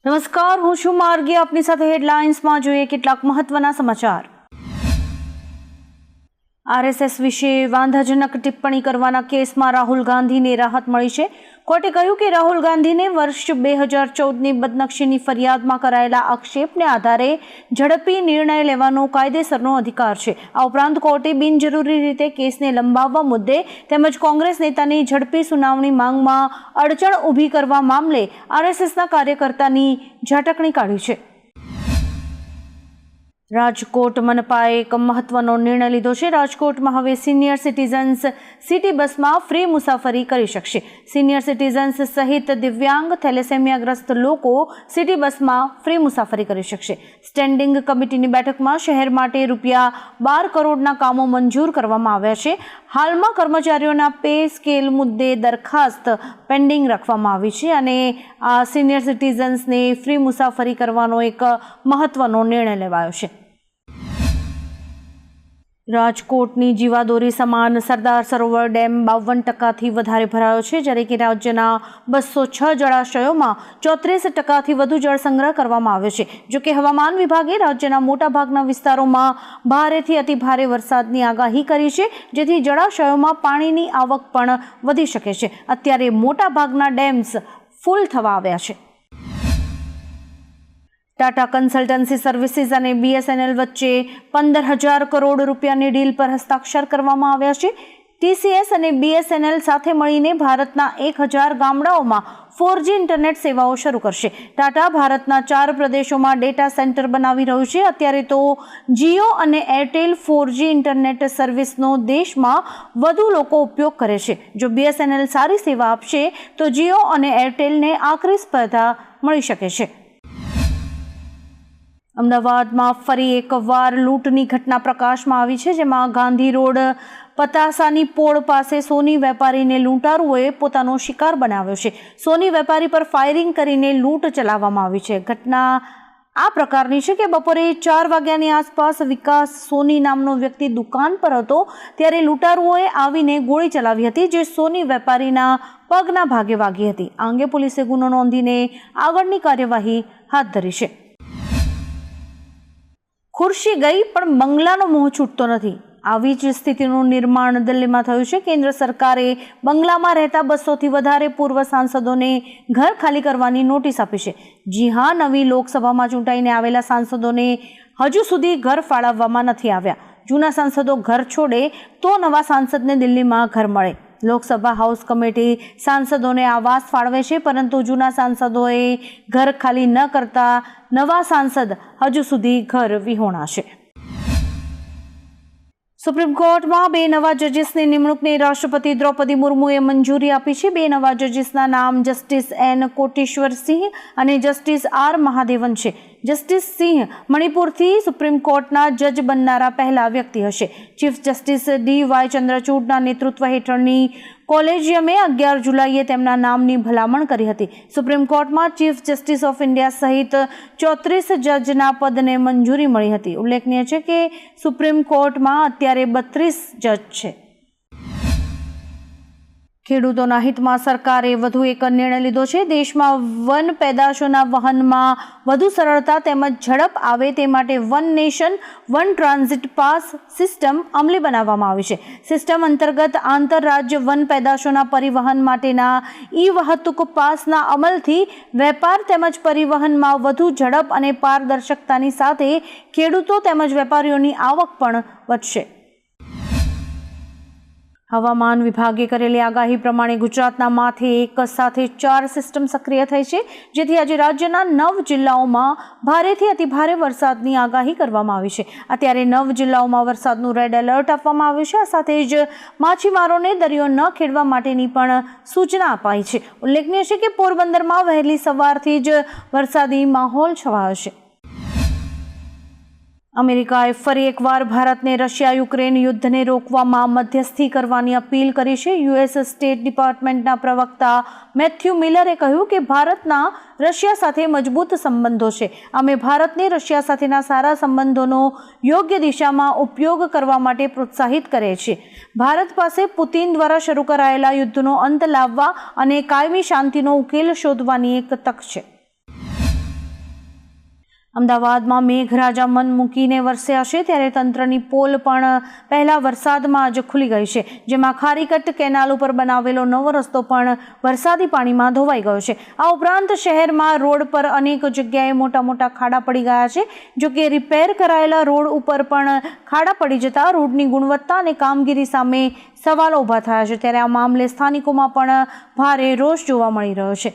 નમસ્કાર, હું છું માર્ગી. આપની સાથે હેડલાઇન્સમાં જોઈએ કેટલાક મહત્વના સમાચાર. આરએસએસ વિશે વાંધાજનક ટિપ્પણી કરવાના કેસમાં રાહુલ ગાંધીને રાહત મળી છે. કોર્ટે કહ્યું કે રાહુલ ગાંધીને વર્ષ 2014ની બદનક્ષીની ફરિયાદમાં કરાયેલા આક્ષેપને આધારે ઝડપી નિર્ણય લેવાનો કાયદેસરનો અધિકાર છે. આ ઉપરાંત કોર્ટે બિનજરૂરી રીતે કેસને લંબાવવા મુદ્દે તેમજ કોંગ્રેસ નેતાની ઝડપી સુનાવણી માંગમાં અડચણ ઊભી કરવા મામલે આરએસએસના કાર્યકર્તાની ઝાટકણી કાઢી છે. રાજકોટ મનપાએ એક મહત્વનો નિર્ણય લીધો છે. રાજકોટમાં હવે સિનિયર સિટીઝન્સ સિટી બસમાં ફ્રી મુસાફરી કરી શકશે. સિનિયર સિટીઝન્સ સહિત દિવ્યાંગ, થેલેસેમિયાગ્રસ્ત લોકો સિટી બસમાં ફ્રી મુસાફરી કરી શકશે. સ્ટેન્ડિંગ કમિટીની બેઠકમાં શહેર માટે ₹12 કરોડના કામો મંજૂર કરવામાં આવ્યા છે. હાલમાં કર્મચારીઓના પે સ્કેલ મુદ્દે દરખાસ્ત પેન્ડિંગ રાખવામાં આવી છે અને આ સિનિયર સિટીઝન્સને ફ્રી મુસાફરી કરવાનો એક મહત્વનો નિર્ણય લેવાયો છે. રાજકોટની જીવાદોરી સમાન સરદાર સરોવર ડેમ 52%થી વધારે ભરાયો છે, જ્યારે કે રાજ્યના 206 જળાશયોમાં 34%થી વધુ જળ સંગ્રહ કરવામાં આવ્યો છે. જોકે હવામાન વિભાગે રાજ્યના મોટાભાગના વિસ્તારોમાં ભારેથી અતિભારે વરસાદની આગાહી કરી છે, જેથી જળાશયોમાં પાણીની આવક પણ વધી શકે છે. અત્યારે મોટાભાગના ડેમ્સ ફૂલ થવા આવ્યા છે. ટાટા કન્સલ્ટન્સી સર્વિસીસ અને BSNL વચ્ચે 15,000 કરોડ રૂપિયાની ડીલ પર હસ્તાક્ષર કરવામાં આવ્યા છે. TCS અને BSNL સાથે મળીને ભારતના 1,000 ગામડાઓમાં 4G ઇન્ટરનેટ સેવાઓ શરૂ કરશે. ટાટા ભારતના 4 પ્રદેશોમાં ડેટા સેન્ટર બનાવી રહ્યું છે. અત્યારે તો જીઓ અને એરટેલ 4G ઇન્ટરનેટ સર્વિસનો દેશમાં વધુ લોકો ઉપયોગ કરે છે. જો BSNL સારી સેવા આપશે તો જીઓ અને એરટેલને આકરી સ્પર્ધા મળી શકે છે. અમદાવાદમાં ફરી એકવાર લૂંટની ઘટના પ્રકાશમાં આવી છે, જેમાં ગાંધી રોડ પતાસાની પોળ પાસે સોની વેપારીને લૂંટારુઓએ પોતાનો શિકાર બનાવ્યો છે. સોની વેપારી પર ફાયરિંગ કરીને લૂંટ ચલાવવામાં આવી છે. ઘટના આ પ્રકારની છે કે બપોરે 4 વાગ્યાની આસપાસ વિકાસ સોની નામનો વ્યક્તિ દુકાન પર હતો, ત્યારે લૂંટારુઓએ આવીને ગોળી ચલાવી હતી, જે સોની વેપારીના પગના ભાગે વાગી હતી. આ અંગે પોલીસે ગુનો નોંધીને આગળની કાર્યવાહી હાથ ધરી છે. ખુરશી ગઈ પણ બંગલાનો મોહ છૂટતો નથી. આવી જ સ્થિતિનું નિર્માણ દિલ્હીમાં થયું છે. કેન્દ્ર સરકારે બંગલામાં રહેતા 200થી વધારે પૂર્વ સાંસદોને ઘર ખાલી કરવાની નોટિસ આપી છે. જી હા, નવી લોકસભામાં ચૂંટાઈને આવેલા સાંસદોને હજુ સુધી ઘર ફાળવવામાં નથી આવ્યા. જૂના સાંસદો ઘર છોડે તો નવા સાંસદને દિલ્હીમાં ઘર મળે. લોકસભા હાઉસ કમિટી સાંસદોને આવાસ ફાળવે છે, પરંતુ જૂના સાંસદોએ ઘર ખાલી ન કરતા નવા સાંસદ હજુ સુધી ઘર વિહોણા છે. સુપ્રીમ કોર્ટમાં 2 નવા જજીસની નિમણૂકને રાષ્ટ્રપતિ દ્રૌપદી મુર્મુએ મંજૂરી આપી છે. 2 નવા જજીસના નામ જસ્ટિસ N. કોટેશ્વર સિંહ અને જસ્ટિસ R. મહાદેવન છે. જસ્ટિસ સિંહ મણિપુરથી સુપ્રીમ કોર્ટના જજ બનનારા પહેલા વ્યક્તિ હશે. Chief justice D.Y. ચંદ્રચૂડના નેતૃત્વ હેઠળની કોલેજિયમે 11 જુલાઈએ તેમના નામની ભલામણ કરી હતી. સુપ્રીમ કોર્ટમાં ચીફ જસ્ટિસ ઓફ ઇન્ડિયા સહિત 34 જજના પદને મંજૂરી મળી હતી. ઉલ્લેખનીય છે કે સુપ્રીમ કોર્ટમાં અત્યારે 32 જજ છે. ખેડૂતોના હિતમાં સરકારે વધુ એક નિર્ણય લીધો છે. દેશમાં વન પેદાશોના વહનમાં વધુ સરળતા તેમજ ઝડપ આવે તે માટે one nation one transit pass system અમલી બનાવવામાં આવી છે. સિસ્ટમ અંતર્ગત આંતરરાજ્ય વન પેદાશોના પરિવહન માટેના ઈ-વાહતુક પાસના અમલથી વેપાર તેમજ પરિવહનમાં વધુ ઝડપ અને પારદર્શકતાની સાથે ખેડૂતો તેમજ વેપારીઓની આવક પણ વધશે. હવામાન વિભાગે કરેલી આગાહી પ્રમાણે ગુજરાતના માથે એક સાથે 4 સિસ્ટમ સક્રિય થઈ છે, જેથી આજે રાજ્યના 9 જિલ્લાઓમાં ભારેથી અતિભારે વરસાદની આગાહી કરવામાં આવી છે. અત્યારે 9 જિલ્લાઓમાં વરસાદનું રેડ એલર્ટ આપવામાં આવ્યું છે. આ સાથે જ માછીમારોને દરિયો ન ખેડવા માટેની પણ સૂચના અપાઈ છે. ઉલ્લેખનીય છે કે પોરબંદરમાં વહેલી સવારથી જ વરસાદી માહોલ છવાયો છે. અમેરિકાએ ફરી એકવાર ભારતને રશિયા-યુક્રેન યુદ્ધને રોકવામાં મધ્યસ્થી કરવાની અપીલ કરી છે. US સ્ટેટ ડિપાર્ટમેન્ટના પ્રવક્તા મેથ્યુ મિલરે કહ્યું કે ભારતના રશિયા સાથે મજબૂત સંબંધો છે. અમે ભારતને રશિયા સાથેના સારા સંબંધોનો યોગ્ય દિશામાં ઉપયોગ કરવા માટે પ્રોત્સાહિત કરે છે. ભારત પાસે પુતિન દ્વારા શરૂ કરાયેલા યુદ્ધનો અંત લાવવા અને કાયમી શાંતિનો ઉકેલ શોધવાની એક તક છે. અમદાવાદમાં મેઘરાજા મન મૂકીને વરસ્યા છે, ત્યારે તંત્રની પોલ પણ પહેલા વરસાદમાં જ ખુલી ગઈ છે, જેમાં ખારીકટ કેનાલ ઉપર બનાવેલો નવો રસ્તો પણ વરસાદી પાણીમાં ધોવાઈ ગયો છે. આ ઉપરાંત શહેરમાં રોડ પર અનેક જગ્યાએ મોટા મોટા ખાડા પડી ગયા છે. જો કે રિપેર કરાયેલા રોડ ઉપર પણ ખાડા પડી જતા રોડની ગુણવત્તા અને કામગીરી સામે સવાલો ઊભા થયા છે, ત્યારે આ મામલે સ્થાનિકોમાં પણ ભારે રોષ જોવા મળી રહ્યો છે.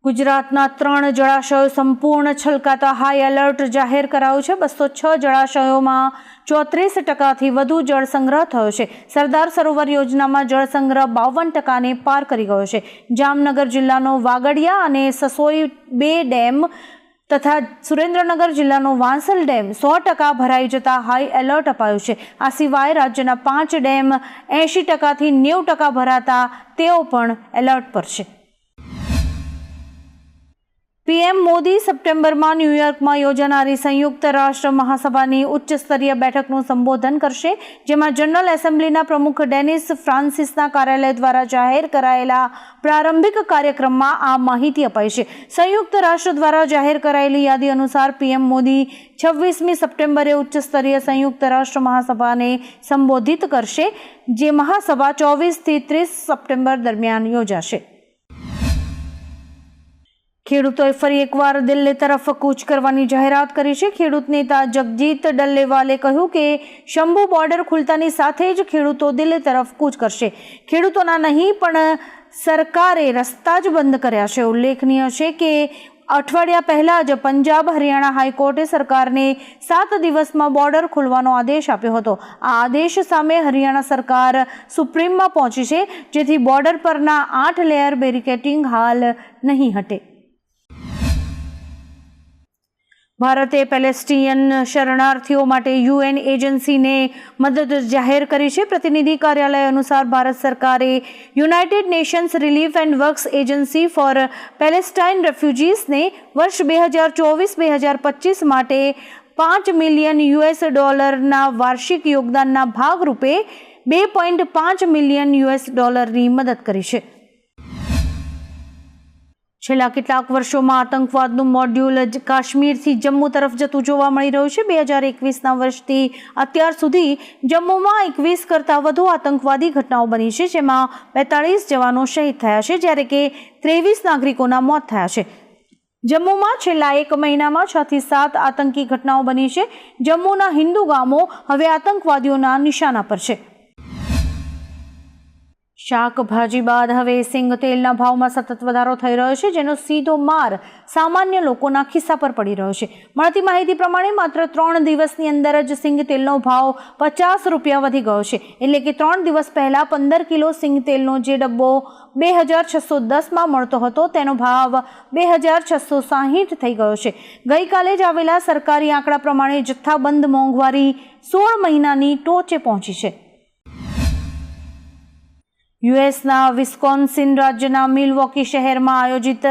ગુજરાતના 3 જળાશયો સંપૂર્ણ છલકાતા હાઈ એલર્ટ જાહેર કરાયું છે. 206 જળાશયોમાં 34% વધુ જળ સંગ્રહ થયો છે. સરદાર સરોવર યોજનામાં જળ સંગ્રહ 52%ને પાર કરી ગયો છે. જામનગર જિલ્લાનો વાગડિયા અને સસોઈ 2 ડેમ તથા સુરેન્દ્રનગર જિલ્લાનો વાંસલ ડેમ 100% ભરાઈ જતા હાઈ એલર્ટ અપાયું છે. આ સિવાય રાજ્યના 5 ડેમ 80%થી 90% ભરાતા તેઓ પણ એલર્ટ પર છે. પીએમ મોદી સપ્ટેમ્બરમાં ન્યૂયોર્કમાં યોજાનારી સંયુક્ત રાષ્ટ્ર મહાસભાની ઉચ્ચ સ્તરીય બેઠકનું સંબોધન કરશે, જેમાં જનરલ એસેમ્બલીના પ્રમુખ ડેનિસ ફ્રાન્સિસના કાર્યાલય દ્વારા જાહેર કરાયેલા પ્રારંભિક કાર્યક્રમમાં આ માહિતી અપાઈ છે. સંયુક્ત રાષ્ટ્ર દ્વારા જાહેર કરાયેલી યાદી અનુસાર પીએમ મોદી 26મી સપ્ટેમ્બરે ઉચ્ચ સ્તરીય સંયુક્ત રાષ્ટ્ર મહાસભાને સંબોધિત કરશે, જે મહાસભા 24થી 30 સપ્ટેમ્બર દરમિયાન યોજાશે. ખેડૂતોએ ફરી એકવાર દિલ્હી તરફ કૂચ કરવાની જાહેરાત કરી છે. ખેડૂત નેતા જગજીત ડલ્લેવાલે કહ્યું કે શંભુ બોર્ડર ખુલતાની સાથે જ ખેડૂતો દિલ્હી તરફ કૂચ કરશે. ખેડૂતોના નહીં પણ સરકારે રસ્તા જ બંધ કર્યા છે. ઉલ્લેખનીય છે કે અઠવાડિયા પહેલા જ પંજાબ હરિયાણા હાઈકોર્ટે સરકારને 7 દિવસમાં બોર્ડર ખોલવાનો આદેશ આપ્યો હતો. આ આદેશ સામે હરિયાણા સરકાર સુપ્રીમમાં પહોંચી છે, જેથી બોર્ડર પરના 8 લેયર બેરિકેડિંગ હાલ નહીં હટે. ભારતે પેલેસ્ટીનિયન શરણાર્થીઓ માટે યુએન એજન્સીને મદદ જાહેર કરી છે. પ્રતિનિધિ કાર્યાલય અનુસાર ભારત સરકારે United Nations relief and works agency for Palestine રેફ્યુજીસને વર્ષ 2024-2025 માટે $5 મિલિયન વાર્ષિક યોગદાનના ભાગરૂપે $2.5 મિલિયનની મદદ કરી છે. છેલ્લા કેટલાક વર્ષોમાં આતંકવાદનું મોડ્યુલ કાશ્મીરથી જમ્મુ તરફ જતું જોવા મળી રહ્યું છે. 2021ના વર્ષથી અત્યાર સુધી જમ્મુમાં 21 કરતાં વધુ આતંકવાદી ઘટનાઓ બની છે, જેમાં 42 જવાનો શહીદ થયા છે, જ્યારે કે 23 નાગરિકોના મોત થયા છે. જમ્મુમાં છેલ્લા 1 મહિનામાં 6 થી 7 આતંકી ઘટનાઓ બની છે. જમ્મુના હિન્દુ ગામો હવે આતંકવાદીઓના નિશાના પર છે. શાકભાજી બાદ હવે સિંગ તેલના ભાવમાં સતત વધારો થઈ રહ્યો છે, જેનો સીધો માર સામાન્ય લોકોના ખિસ્સા પર પડી રહ્યો છે. મળતી માહિતી પ્રમાણે માત્ર 3 દિવસની અંદર જ સિંગ તેલનો ભાવ ₹50 વધી ગયો છે. એટલે કે 3 દિવસ પહેલા 15 કિલો સિંગ તેલનો જે ડબ્બો 2610માં મળતો હતો, તેનો ભાવ 2660 થઈ ગયો છે. ગઈકાલે જ આવેલા સરકારી આંકડા પ્રમાણે જથ્થાબંધ મોંઘવારી 16 મહિનાની ટોચે પહોંચી છે. યુએસના વિસ્કોન્સિન રાજ્યના મિલવોકી શહેરમાં આયોજિત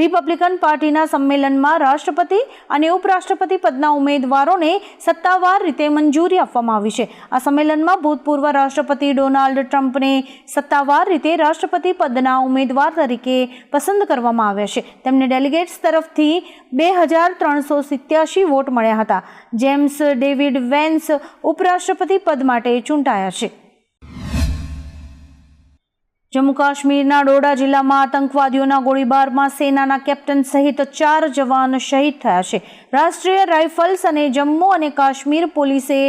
રિપબ્લિકન પાર્ટીના સંમેલનમાં રાષ્ટ્રપતિ અને ઉપરાષ્ટ્રપતિ પદના ઉમેદવારોને સત્તાવાર રીતે મંજૂરી આપવામાં આવી છે. આ સંમેલનમાં ભૂતપૂર્વ રાષ્ટ્રપતિ ડોનાલ્ડ ટ્રમ્પને સત્તાવાર રીતે રાષ્ટ્રપતિ પદના ઉમેદવાર તરીકે પસંદ કરવામાં આવ્યા છે. તેમને ડેલિગેટ્સ તરફથી 2387 વોટ મળ્યા હતા. જેમ્સ ડેવિડ વેન્સ ઉપરાષ્ટ્રપતિ પદ માટે ચૂંટાયા છે. જમ્મુ કાશ્મીરના ડોડા જિલ્લામાં આતંકવાદીઓના ગોળીબારમાં સેનાના કેપ્ટન સહિત 4 જવાન શહીદ થયા છે. રાષ્ટ્રીય રાઇફલ્સ અને જમ્મુ અને કાશ્મીર પોલીસે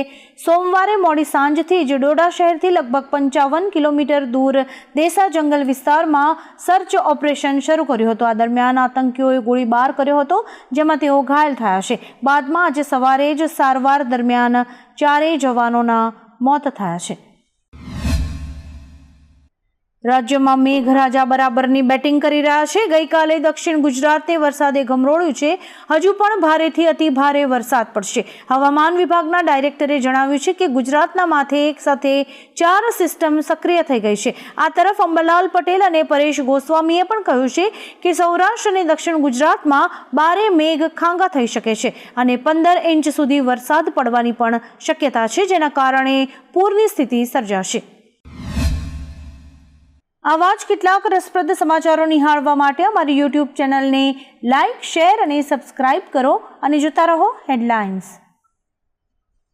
સોમવારે મોડી સાંજથી જ ડોડા શહેરથી લગભગ 55 કિલોમીટર દૂર દેસા જંગલ વિસ્તારમાં સર્ચ ઓપરેશન શરૂ કર્યું હતું. આ દરમિયાન આતંકીઓએ ગોળીબાર કર્યો હતો, જેમાં તેઓ ઘાયલ થયા છે. બાદમાં આજે સવારે જ સારવાર દરમિયાન 4 જવાનોના મોત થયા છે. રાજ્યમાં મેઘરાજા બરાબરની બેટિંગ કરી રહ્યા છે. ગઈકાલે દક્ષિણ ગુજરાતને વરસાદે ગમરોળ્યું છે. હજુ પણ ભારેથી અતિ ભારે વરસાદ પડશે. હવામાન વિભાગના ડાયરેક્ટરે જણાવ્યું છે કે ગુજરાતના માથે એક સાથે 4 સિસ્ટમ સક્રિય થઈ ગઈ છે. આ તરફ અંબાલાલ પટેલ અને પરેશ ગોસ્વામીએ પણ કહ્યું છે કે સૌરાષ્ટ્ર અને દક્ષિણ ગુજરાતમાં ભારે મેઘ ખાંગા થઈ શકે છે અને 15 ઇંચ સુધી વરસાદ પડવાની પણ શક્યતા છે, જેના કારણે પૂરની સ્થિતિ સર્જાશે. આવા જ કેટલાક રસપ્રદ સમાચારો નિહાળવા માટે અમારી યુટ્યુબ ચેનલને લાઇક, શેર અને સબસ્ક્રાઇબ કરો અને જોતા રહો હેડલાઇન્સ.